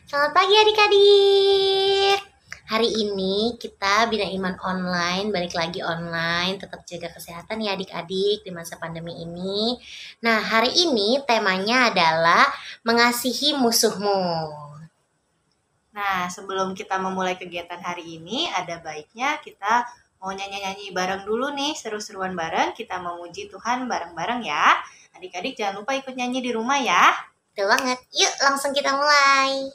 Selamat pagi adik-adik. Hari ini kita Bina Iman online, balik lagi online. Tetap jaga kesehatan ya adik-adik di masa pandemi ini. Nah, hari ini temanya adalah mengasihi musuhmu. Nah, sebelum kita memulai kegiatan hari ini, ada baiknya kita mau nyanyi-nyanyi bareng dulu nih, seru-seruan bareng. Kita memuji Tuhan bareng-bareng ya. Adik-adik jangan lupa ikut nyanyi di rumah ya. Betul banget. Yuk, langsung kita mulai.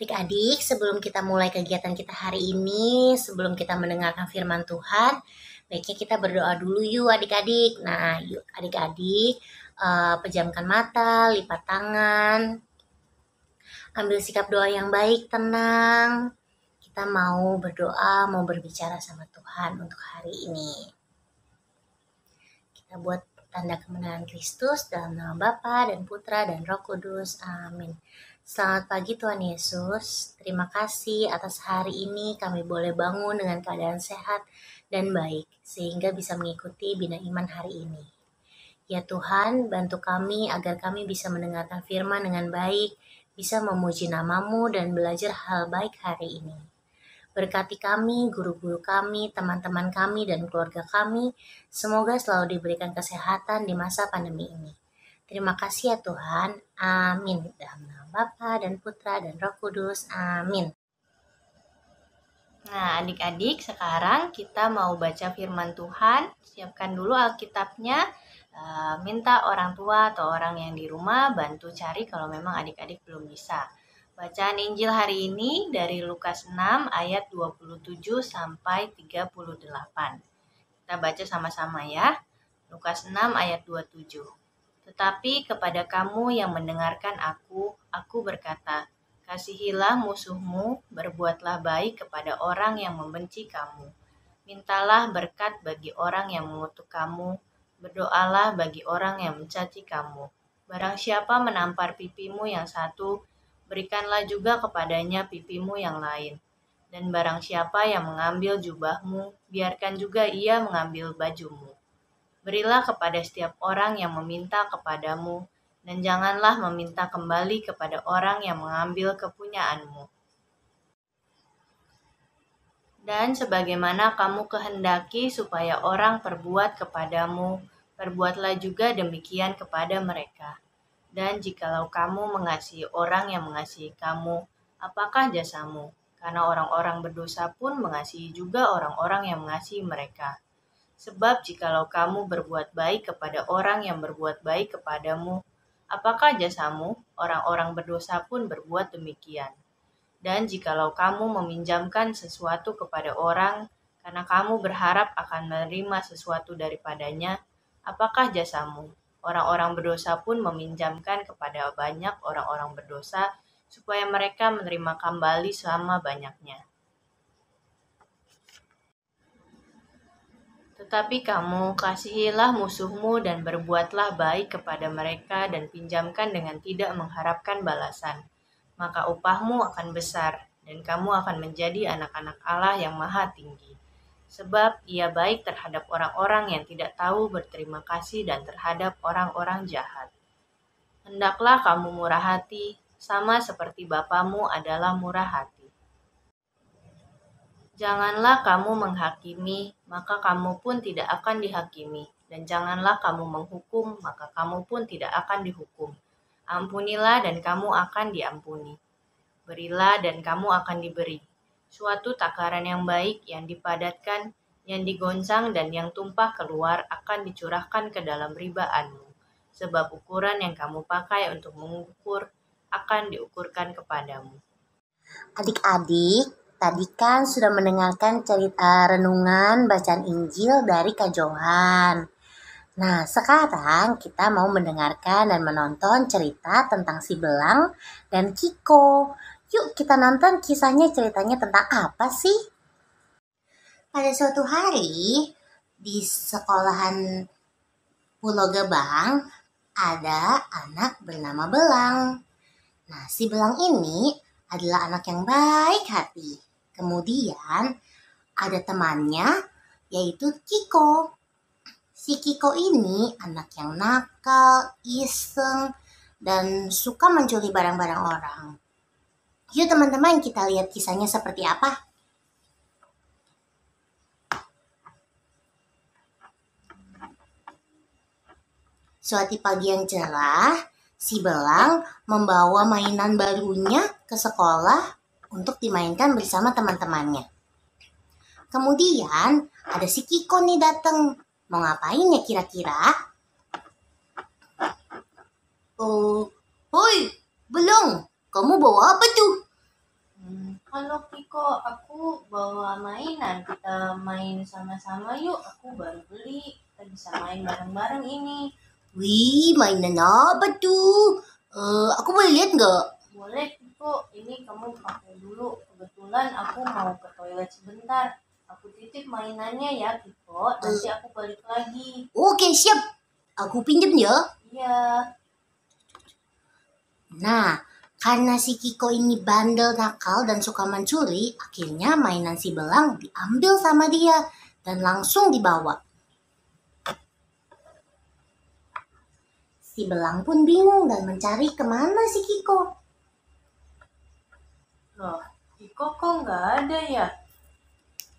Adik-adik, sebelum kita mulai kegiatan kita hari ini, sebelum kita mendengarkan firman Tuhan, baiknya kita berdoa dulu yuk adik-adik. Nah, yuk adik-adik, pejamkan mata, lipat tangan, ambil sikap doa yang baik, tenang. Kita mau berdoa, mau berbicara sama Tuhan untuk hari ini. Kita buat tanda kemenangan Kristus dalam nama Bapa dan Putra dan Roh Kudus. Amin. Selamat pagi Tuhan Yesus, terima kasih atas hari ini kami boleh bangun dengan keadaan sehat dan baik, sehingga bisa mengikuti Bina Iman hari ini. Ya Tuhan, bantu kami agar kami bisa mendengarkan firman dengan baik, bisa memuji nama-Mu dan belajar hal baik hari ini. Berkati kami, guru-guru kami, teman-teman kami, dan keluarga kami, semoga selalu diberikan kesehatan di masa pandemi ini. Terima kasih ya Tuhan, amin. Dalam nama Bapa dan Putra dan Roh Kudus, amin. Nah, adik-adik, sekarang kita mau baca firman Tuhan. Siapkan dulu Alkitabnya. Minta orang tua atau orang yang di rumah bantu cari kalau memang adik-adik belum bisa. Bacaan Injil hari ini dari Lukas 6 ayat 27 sampai 38. Kita baca sama-sama ya. Lukas 6 ayat 27. Tetapi kepada kamu yang mendengarkan aku berkata, kasihilah musuhmu, berbuatlah baik kepada orang yang membenci kamu. Mintalah berkat bagi orang yang mengutuk kamu, berdoalah bagi orang yang mencaci kamu. Barang siapa menampar pipimu yang satu, berikanlah juga kepadanya pipimu yang lain. Dan barang siapa yang mengambil jubahmu, biarkan juga ia mengambil bajumu. Berilah kepada setiap orang yang meminta kepadamu, dan janganlah meminta kembali kepada orang yang mengambil kepunyaanmu. Dan sebagaimana kamu kehendaki supaya orang perbuat kepadamu, perbuatlah juga demikian kepada mereka. Dan jikalau kamu mengasihi orang yang mengasihi kamu, apakah jasamu? Karena orang-orang berdosa pun mengasihi juga orang-orang yang mengasihi mereka. Sebab jikalau kamu berbuat baik kepada orang yang berbuat baik kepadamu, apakah jasamu? Orang-orang berdosa pun berbuat demikian. Dan jikalau kamu meminjamkan sesuatu kepada orang karena kamu berharap akan menerima sesuatu daripadanya, apakah jasamu? Orang-orang berdosa pun meminjamkan kepada banyak orang-orang berdosa supaya mereka menerima kembali sama banyaknya. Tetapi kamu kasihilah musuhmu dan berbuatlah baik kepada mereka dan pinjamkan dengan tidak mengharapkan balasan. Maka upahmu akan besar dan kamu akan menjadi anak-anak Allah yang maha tinggi. Sebab ia baik terhadap orang-orang yang tidak tahu berterima kasih dan terhadap orang-orang jahat. Hendaklah kamu murah hati, sama seperti Bapamu adalah murah hati. Janganlah kamu menghakimi, maka kamu pun tidak akan dihakimi. Dan janganlah kamu menghukum, maka kamu pun tidak akan dihukum. Ampunilah dan kamu akan diampuni. Berilah dan kamu akan diberi. Suatu takaran yang baik, yang dipadatkan, yang digoncang dan yang tumpah keluar akan dicurahkan ke dalam ribaanmu. Sebab ukuran yang kamu pakai untuk mengukur akan diukurkan kepadamu. Adik-adik, tadi kan sudah mendengarkan cerita renungan bacaan Injil dari Kak Johan. Nah, sekarang kita mau mendengarkan dan menonton cerita tentang si Belang dan Kiko. Yuk kita nonton kisahnya, ceritanya tentang apa sih? Pada suatu hari, di sekolahan Pulau Gebang, ada anak bernama Belang. Nah, si Belang ini adalah anak yang baik hati. Kemudian ada temannya yaitu Kiko. Si Kiko ini anak yang nakal, iseng, dan suka mencuri barang-barang orang. Yuk teman-teman kita lihat kisahnya seperti apa. Suatu pagi yang cerah, si Belang membawa mainan barunya ke sekolah untuk dimainkan bersama teman-temannya. Kemudian ada si Kiko nih datang. Mau ngapain ya kira-kira? Hoi, Belang, kamu bawa apa tuh? Halo Kiko, aku bawa mainan. Kita main sama-sama yuk. Aku baru beli. Kita bisa main bareng-bareng ini. Wih, mainan apa tuh? Aku boleh lihat nggak? Boleh Kiko, ini kamu pakai dulu. Kebetulan aku mau ke toilet sebentar. Aku titip mainannya ya Kiko, nanti aku balik lagi. Oke, siap. Aku pinjam ya. Iya. Nah, karena si Kiko ini bandel, nakal, dan suka mencuri, akhirnya mainan si Belang diambil sama dia dan langsung dibawa. Si Belang pun bingung dan mencari kemana si Kiko. Loh, Kiko kok nggak ada ya?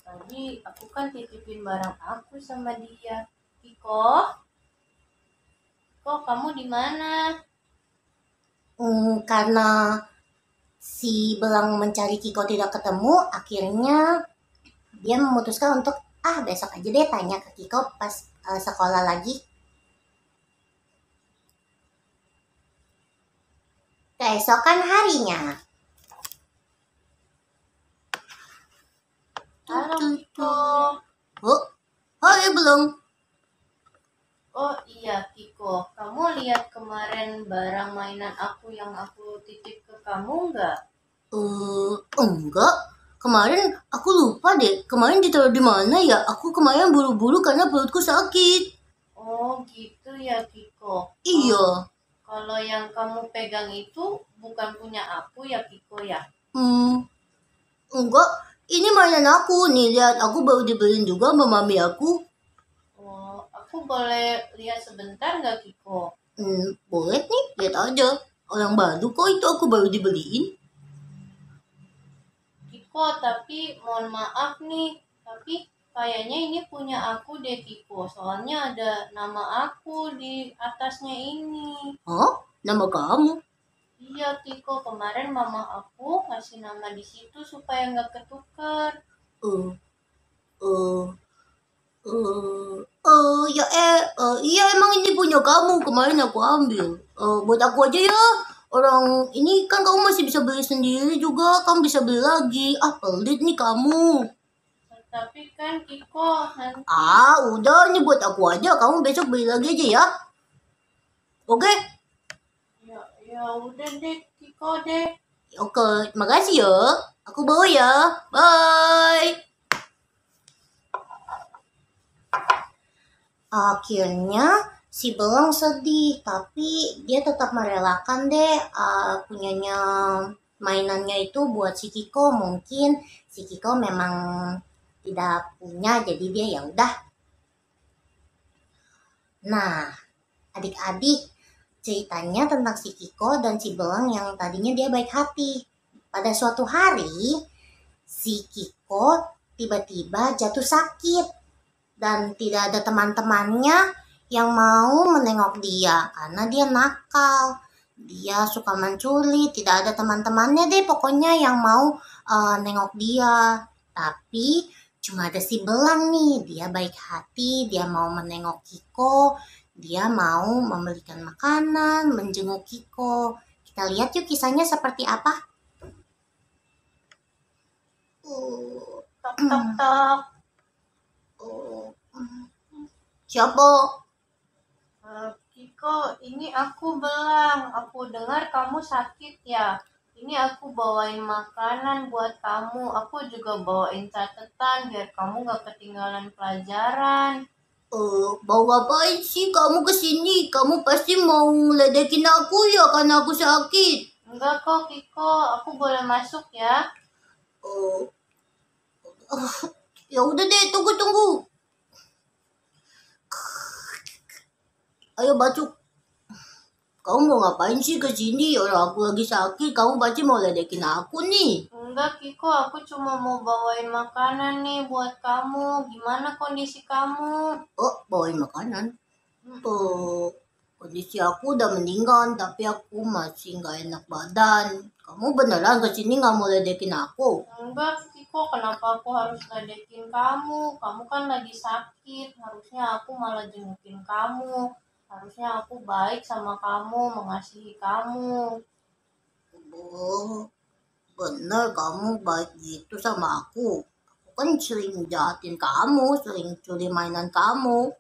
Tadi aku kan titipin barang aku sama dia. Kiko? Kok kamu di mana? Karena si Belang mencari Kiko tidak ketemu, akhirnya dia memutuskan untuk besok aja deh tanya ke Kiko pas sekolah lagi. Keesokan harinya. Halo Kiko. Oh, hai Belang. Oh iya Kiko, kamu lihat kemarin barang mainan aku yang aku titip ke kamu nggak? Enggak. Kemarin aku lupa deh. Kemarin ditaruh di mana ya? Aku kemarin buru-buru karena perutku sakit. Oh gitu ya Kiko. Iya. Kalau yang kamu pegang itu bukan punya aku ya Kiko ya? Enggak. Ini mainan aku. Nih lihat, aku baru dibeliin juga sama mami aku. Oh, aku boleh lihat sebentar nggak Kiko? Boleh nih, lihat aja. Orang baru kok itu, aku baru dibeliin. Kiko, tapi mohon maaf nih, tapi kayaknya ini punya aku deh Kiko. Soalnya ada nama aku di atasnya ini. Hah? Nama kamu? Iya Kiko, kemarin mama aku ngasih nama di situ supaya nggak ketukar. Iya emang ini punya kamu. Kemarin aku ambil. Buat aku aja ya. Orang ini kan kamu masih bisa beli sendiri juga, kamu bisa beli lagi. Ah, pelit nih kamu. Tapi kan Kiko nanti. Udah, ini buat aku aja. Kamu besok beli lagi aja ya. Oke? Ya udah deh Kiko deh. Oke, makasih ya. Aku bawa ya. Bye. Akhirnya si Belang sedih, tapi dia tetap merelakan deh punyanya mainannya itu buat si Kiko. Mungkin si Kiko memang tidak punya, jadi dia ya udah. Nah, adik-adik, ceritanya tentang si Kiko dan si Belang yang tadinya dia baik hati. Pada suatu hari, si Kiko tiba-tiba jatuh sakit dan tidak ada teman-temannya yang mau menengok dia karena dia nakal. Dia suka mencuri, tidak ada teman-temannya deh pokoknya yang mau nengok dia. Tapi cuma ada si Belang nih, dia baik hati, dia mau menengok Kiko, dia mau memberikan makanan, menjenguk Kiko. Kita lihat yuk kisahnya seperti apa. Tok tok tok. Siapa? Kiko, ini aku Belang. Aku dengar kamu sakit ya. Ini aku bawain makanan buat kamu. Aku juga bawain catatan biar kamu gak ketinggalan pelajaran. Mau ngapain sih kamu kesini? Kamu pasti mau ngeledekin aku ya karena aku sakit. Enggak kok Kiko, aku boleh masuk ya. Ya udah deh, tunggu. Ayo masuk. Kamu mau ngapain sih kesini? Orang aku lagi sakit, kamu pasti mau ledekin aku nih. Enggak Kiko, aku cuma mau bawain makanan nih buat kamu. Gimana kondisi kamu? Bawain makanan? Kondisi aku udah meninggal, tapi aku masih nggak enak badan. Kamu beneran kesini nggak mau ledekin aku? Enggak Kiko, kenapa aku harus ledekin kamu? Kamu kan lagi sakit, harusnya aku malah jengukin kamu. Harusnya aku baik sama kamu, mengasihi kamu. Bener kamu baik gitu sama aku. Aku kan sering jahatin kamu, sering curi mainan kamu.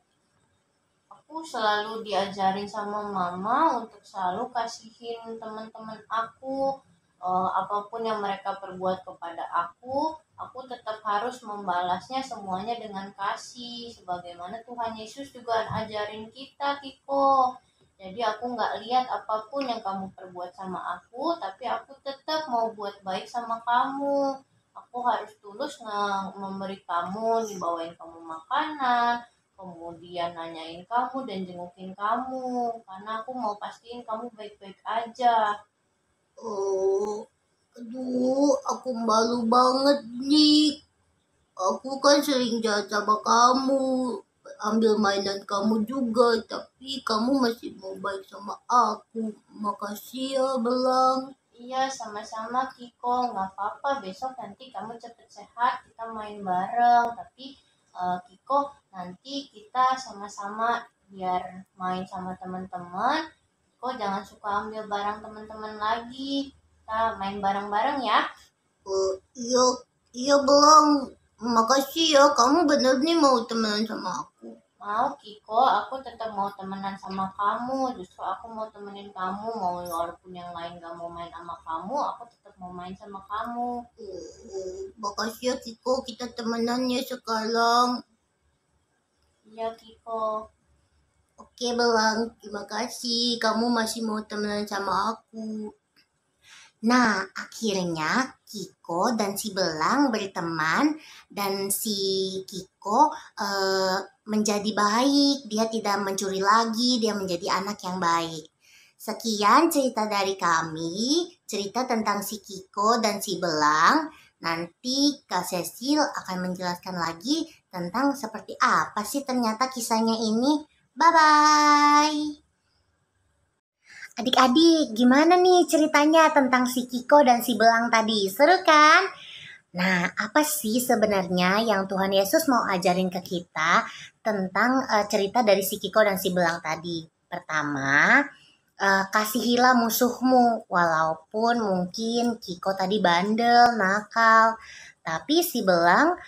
Aku selalu diajarin sama mama untuk selalu kasihin teman-teman aku. Apapun yang mereka perbuat kepada aku tetap harus membalasnya semuanya dengan kasih. Sebagaimana Tuhan Yesus juga ajarin kita, Kiko. Jadi aku nggak lihat apapun yang kamu perbuat sama aku, tapi aku tetap mau buat baik sama kamu. Aku harus tulus memberi kamu, dibawain kamu makanan, kemudian nanyain kamu dan jengukin kamu, karena aku mau pastiin kamu baik-baik aja. Aduh, aku malu banget nih. Aku kan sering jahat sama kamu, ambil mainan kamu juga, tapi kamu masih mau baik sama aku. Makasih ya, Belang. Iya, sama-sama Kiko, nggak apa-apa. Besok nanti kamu cepet sehat, kita main bareng. Tapi Kiko, nanti kita sama-sama biar main sama teman-teman. Kiko jangan suka ambil barang teman-teman lagi. Kita main bareng-bareng ya. Iya Belang. Makasih ya, kamu bener nih mau temenan sama aku. Mau Kiko, aku tetap mau temenan sama kamu. Justru aku mau temenin kamu, mau walaupun yang lain gak mau main sama kamu, aku tetap mau main sama kamu. Makasih ya Kiko, kita temenannya sekarang. Iya Kiko. Oke Belang, terima kasih. Kamu masih mau temenan sama aku. Nah, akhirnya Kiko dan si Belang berteman dan si Kiko menjadi baik. Dia tidak mencuri lagi, dia menjadi anak yang baik. Sekian cerita dari kami, cerita tentang si Kiko dan si Belang. Nanti Kak Cecil akan menjelaskan lagi tentang seperti apa sih ternyata kisahnya ini. Bye-bye! Adik-adik, gimana nih ceritanya tentang si Kiko dan si Belang tadi? Seru kan? Nah, apa sih sebenarnya yang Tuhan Yesus mau ajarin ke kita tentang cerita dari si Kiko dan si Belang tadi? Pertama, kasihilah musuhmu, walaupun mungkin Kiko tadi bandel, nakal, tapi si Belang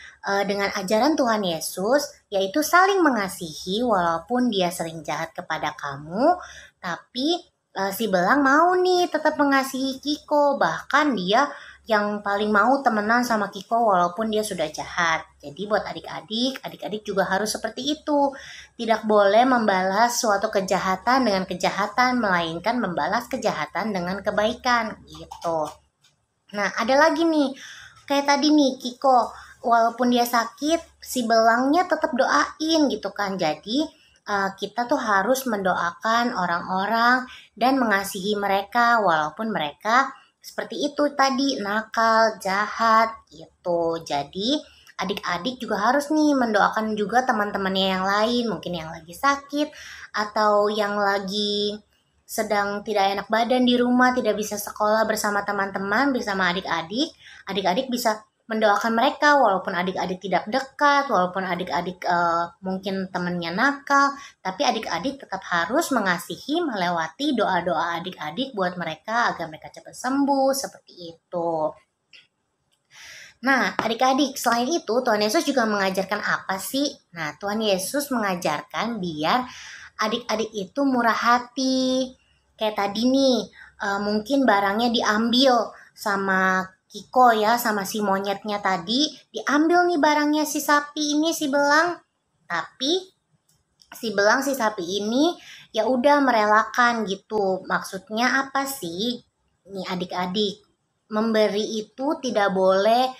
dengan ajaran Tuhan Yesus, yaitu saling mengasihi walaupun dia sering jahat kepada kamu, tapi si Belang mau nih tetap mengasihi Kiko, bahkan dia yang paling mau temenan sama Kiko walaupun dia sudah jahat. Jadi buat adik-adik juga harus seperti itu. Tidak boleh membalas suatu kejahatan dengan kejahatan, melainkan membalas kejahatan dengan kebaikan gitu. Nah, ada lagi nih, kayak tadi nih Kiko, walaupun dia sakit, si Belangnya tetap doain gitu kan. Jadi kita tuh harus mendoakan orang-orang dan mengasihi mereka walaupun mereka seperti itu tadi, nakal, jahat gitu. Jadi adik-adik juga harus nih mendoakan juga teman-temannya yang lain, mungkin yang lagi sakit atau yang lagi sedang tidak enak badan di rumah, tidak bisa sekolah bersama teman-teman, bersama adik-adik. Adik-adik bisa mendoakan mereka walaupun adik-adik tidak dekat, walaupun adik-adik mungkin temannya nakal, tapi adik-adik tetap harus mengasihi melewati doa-doa adik-adik buat mereka agar mereka cepat sembuh, seperti itu. Nah, adik-adik, selain itu Tuhan Yesus juga mengajarkan apa sih? Nah, Tuhan Yesus mengajarkan biar adik-adik itu murah hati. Kayak tadi nih, mungkin barangnya diambil sama Kiko ya, sama si monyetnya tadi. Diambil nih barangnya si sapi ini, si Belang. Tapi si Belang, si sapi ini ya udah merelakan gitu. Maksudnya apa sih? Nih adik-adik, memberi itu tidak boleh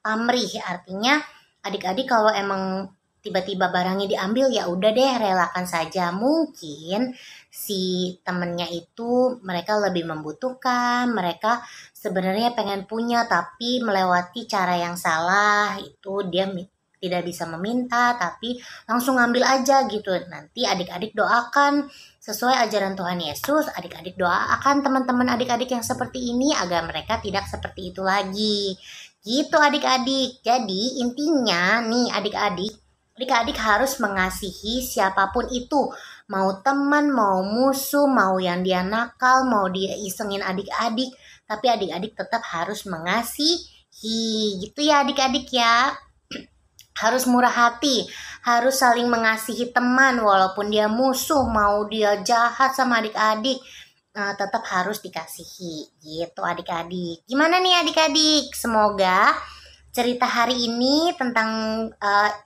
pamrih. Artinya adik-adik kalau emang tiba-tiba barangnya diambil ya udah deh relakan saja. Mungkin si temennya itu mereka lebih membutuhkan, mereka sebenarnya pengen punya tapi melewati cara yang salah, itu dia tidak bisa meminta tapi langsung ngambil aja gitu. Nanti adik-adik doakan sesuai ajaran Tuhan Yesus, adik-adik doakan teman-teman adik-adik yang seperti ini agar mereka tidak seperti itu lagi. Gitu adik-adik. Jadi intinya nih adik-adik harus mengasihi siapapun itu. Mau teman, mau musuh, mau yang dia nakal, mau dia isengin adik-adik. Tapi adik-adik tetap harus mengasihi. Gitu ya adik-adik ya. Harus murah hati, harus saling mengasihi teman walaupun dia musuh, mau dia jahat sama adik-adik, tetap harus dikasihi gitu adik-adik. Gimana nih adik-adik? Semoga cerita hari ini tentang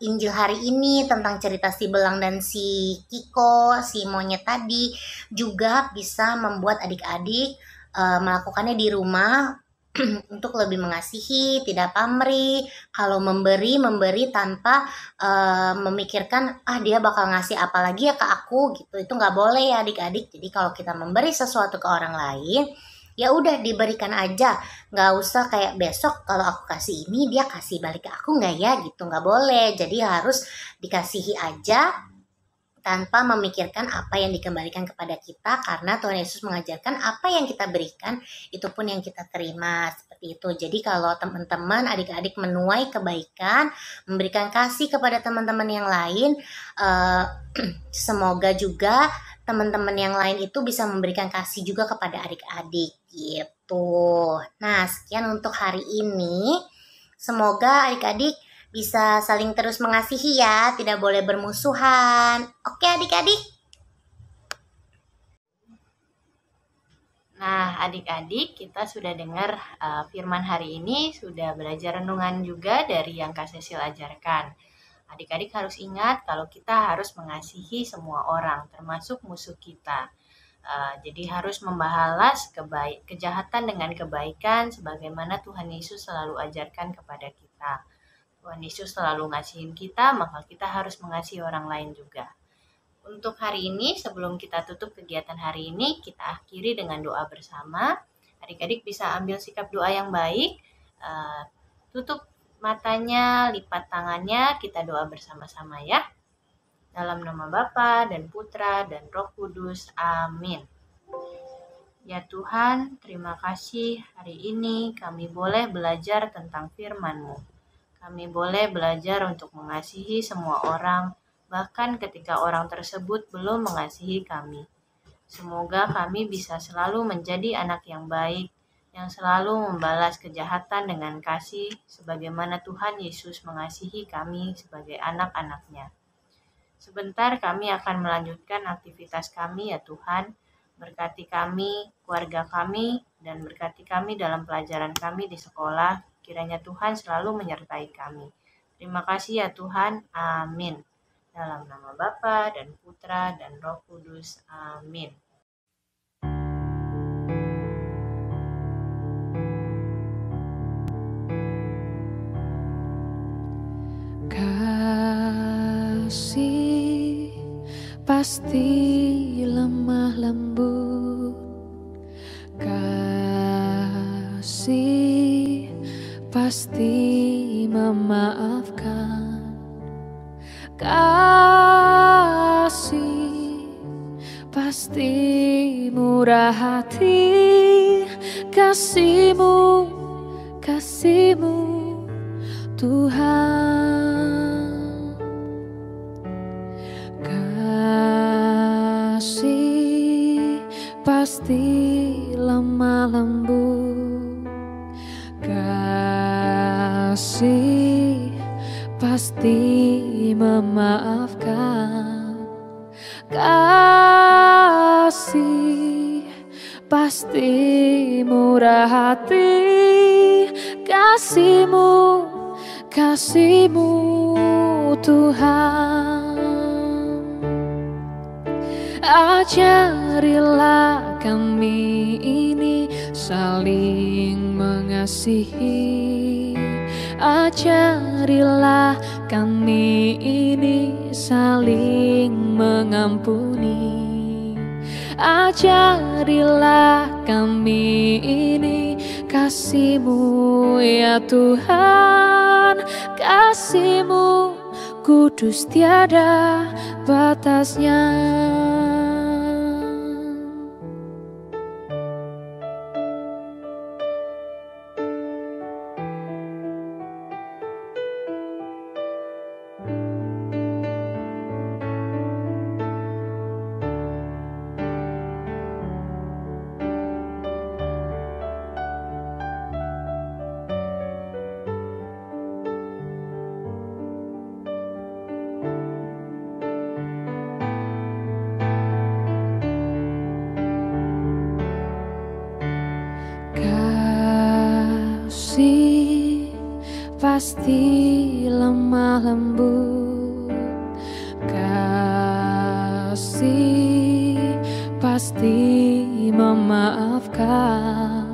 Injil hari ini, tentang cerita si Belang dan si Kiko, si monyet tadi juga bisa membuat adik-adik melakukannya di rumah untuk lebih mengasihi, tidak pamrih. Kalau memberi tanpa memikirkan dia bakal ngasih apa lagi ya ke aku gitu. Itu nggak boleh ya adik-adik. Jadi kalau kita memberi sesuatu ke orang lain, ya udah diberikan aja. Nggak usah kayak besok kalau aku kasih ini dia kasih balik ke aku nggak ya gitu. Nggak boleh. Jadi harus dikasihi aja tanpa memikirkan apa yang dikembalikan kepada kita, karena Tuhan Yesus mengajarkan apa yang kita berikan itu pun yang kita terima, seperti itu. Jadi kalau teman-teman adik-adik menuai kebaikan, memberikan kasih kepada teman-teman yang lain, semoga juga teman-teman yang lain itu bisa memberikan kasih juga kepada adik-adik gitu. Nah, sekian untuk hari ini. Semoga adik-adik bisa saling terus mengasihi ya, tidak boleh bermusuhan. Oke adik-adik? Nah, adik-adik, kita sudah dengar firman hari ini, sudah belajar renungan juga dari yang Kak Cecil ajarkan. Adik-adik harus ingat kalau kita harus mengasihi semua orang, termasuk musuh kita. Jadi harus membalas kejahatan dengan kebaikan sebagaimana Tuhan Yesus selalu ajarkan kepada kita. Tuhan Yesus selalu ngasihin kita, maka kita harus mengasihi orang lain juga. Untuk hari ini, sebelum kita tutup kegiatan hari ini, kita akhiri dengan doa bersama. Adik-adik bisa ambil sikap doa yang baik, tutup matanya, lipat tangannya, kita doa bersama-sama ya. Dalam nama Bapa dan Putra dan Roh Kudus, amin. Ya Tuhan, terima kasih hari ini kami boleh belajar tentang firman-Mu. Kami boleh belajar untuk mengasihi semua orang, bahkan ketika orang tersebut belum mengasihi kami. Semoga kami bisa selalu menjadi anak yang baik, yang selalu membalas kejahatan dengan kasih, sebagaimana Tuhan Yesus mengasihi kami sebagai anak-anak-Nya. Sebentar kami akan melanjutkan aktivitas kami ya Tuhan. Berkati kami, keluarga kami, dan berkati kami dalam pelajaran kami di sekolah. Kiranya Tuhan selalu menyertai kami. Terima kasih ya Tuhan. Amin. Dalam nama Bapa dan Putra dan Roh Kudus. Amin. Kasih pasti lemah lembut, kasih pasti memaafkan, kasih pasti murah hati, kasih-Mu Tuhan. Kasih pasti lemah lembut, kasih pasti memaafkan, kasih pasti murah hati, kasih-Mu Tuhan. Ajarilah kami ini saling mengasihi, ajarilah kami ini saling mengampuni, ajarilah kami ini kasih-Mu ya Tuhan, kasih-Mu kudus tiada batasnya. Kasih pasti lemah lembut, kasih pasti memaafkan,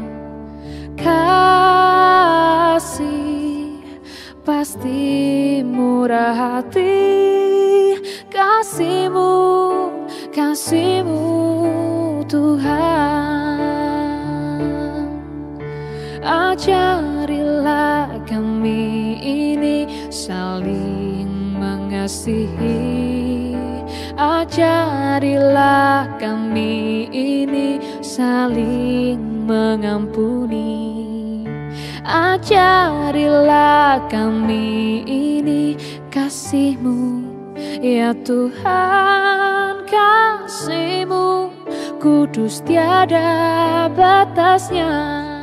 kasih pasti murah hati, kasih-Mu Tuhan. Ajarilah kami ini saling mengasihi, ajarilah kami ini saling mengampuni, ajarilah kami ini kasih-Mu ya Tuhan, kasih-Mu kudus tiada batasnya.